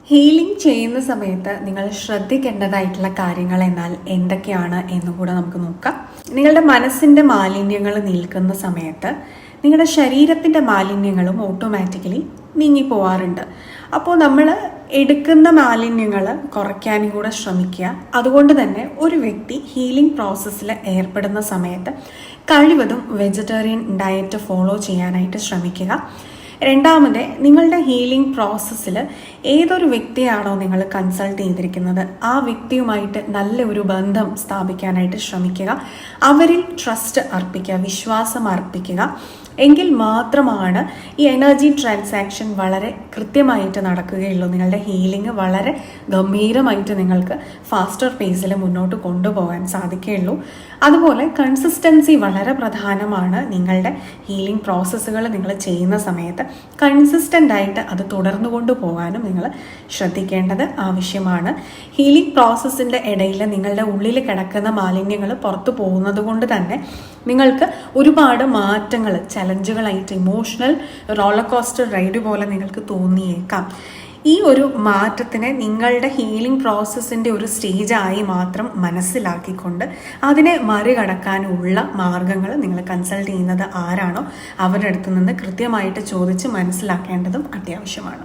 Healing ചെയ്യുന്ന സമയത്ത് നിങ്ങൾ ശ്രദ്ധിക്കേണ്ടതായിട്ടുള്ള കാര്യങ്ങൾ എന്നാൽ എന്തൊക്കെയാണ് എന്നുകൂടെ നമുക്ക് നോക്കാം. നിങ്ങളുടെ മനസ്സിന്റെ മാലിന്യങ്ങൾ നീക്കുന്ന സമയത്ത് നിങ്ങളുടെ ശരീരത്തിന്റെ മാലിന്യങ്ങളും ഓട്ടോമാറ്റിക്കലി നീങ്ങിപ്പോവാറുണ്ട്. അപ്പോൾ നമ്മൾ എടുക്കുന്ന മാലിന്യങ്ങൾ കുറയ്ക്കാനും കൂടെ ശ്രമിക്കുക. അതുകൊണ്ട് തന്നെ ഒരു വ്യക്തി ഹീലിംഗ് പ്രോസസ്സിൽ ഏർപ്പെടുന്ന സമയത്ത് കഴിവതും വെജിറ്റേറിയൻ ഡയറ്റ് ഫോളോ ചെയ്യാനായിട്ട് ശ്രമിക്കുക. രണ്ടാമത്, നിങ്ങളുടെ ഹീലിംഗ് പ്രോസസ്സിൽ ഏതൊരു വ്യക്തിയാണോ നിങ്ങൾ കൺസൾട്ട് ചെയ്തിരിക്കുന്നത് ആ വ്യക്തിയുമായിട്ട് നല്ല ഒരു ബന്ധം സ്ഥാപിക്കാനായിട്ട് ശ്രമിക്കുക. അവരിൽ ട്രസ്റ്റ് അർപ്പിക്കുക, വിശ്വാസം അർപ്പിക്കുക. എങ്കിൽ മാത്രമാണ് ഈ എനർജി ട്രാൻസാക്ഷൻ വളരെ കൃത്യമായിട്ട് നടക്കുകയുള്ളൂ. നിങ്ങളുടെ ഹീലിംഗ് വളരെ ഗംഭീരമായിട്ട് നിങ്ങൾക്ക് ഫാസ്റ്റർ പേസിൽ മുന്നോട്ട് കൊണ്ടുപോകാൻ സാധിക്കുകയുള്ളൂ. അതുപോലെ കൺസിസ്റ്റൻസി വളരെ പ്രധാനമാണ്. നിങ്ങളുടെ ഹീലിംഗ് പ്രോസസ്സുകൾ നിങ്ങൾ ചെയ്യുന്ന സമയത്ത് കൺസിസ്റ്റൻ്റ് ആയിട്ട് അത് തുടർന്നു കൊണ്ടുപോകാനും നിങ്ങൾ ശ്രദ്ധിക്കേണ്ടത് ആവശ്യമാണ്. ഹീലിംഗ് പ്രോസസ്സിൻ്റെ ഇടയിൽ നിങ്ങളുടെ ഉള്ളിൽ കിടക്കുന്ന മാലിന്യങ്ങൾ പുറത്തു പോകുന്നത് കൊണ്ട് തന്നെ നിങ്ങൾക്ക് ഒരുപാട് മാറ്റങ്ങൾ, ചലഞ്ചുകളായിട്ട് ഇമോഷണൽ റോളർ കോസ്റ്റർ റൈഡ് പോലെ നിങ്ങൾക്ക് തോന്നിയേക്കാം. ഈ ഒരു മാറ്റത്തിനെ നിങ്ങളുടെ ഹീലിംഗ് പ്രോസസ്സിൻ്റെ ഒരു സ്റ്റേജായി മാത്രം മനസ്സിലാക്കിക്കൊണ്ട് അതിനെ മറികടക്കാനുള്ള മാർഗങ്ങൾ നിങ്ങൾ കൺസൾട്ട് ചെയ്യുന്നത് ആരാണോ അവരുടെ അടുത്ത് നിന്ന് കൃത്യമായിട്ട് ചോദിച്ച് മനസ്സിലാക്കേണ്ടതും അത്യാവശ്യമാണ്.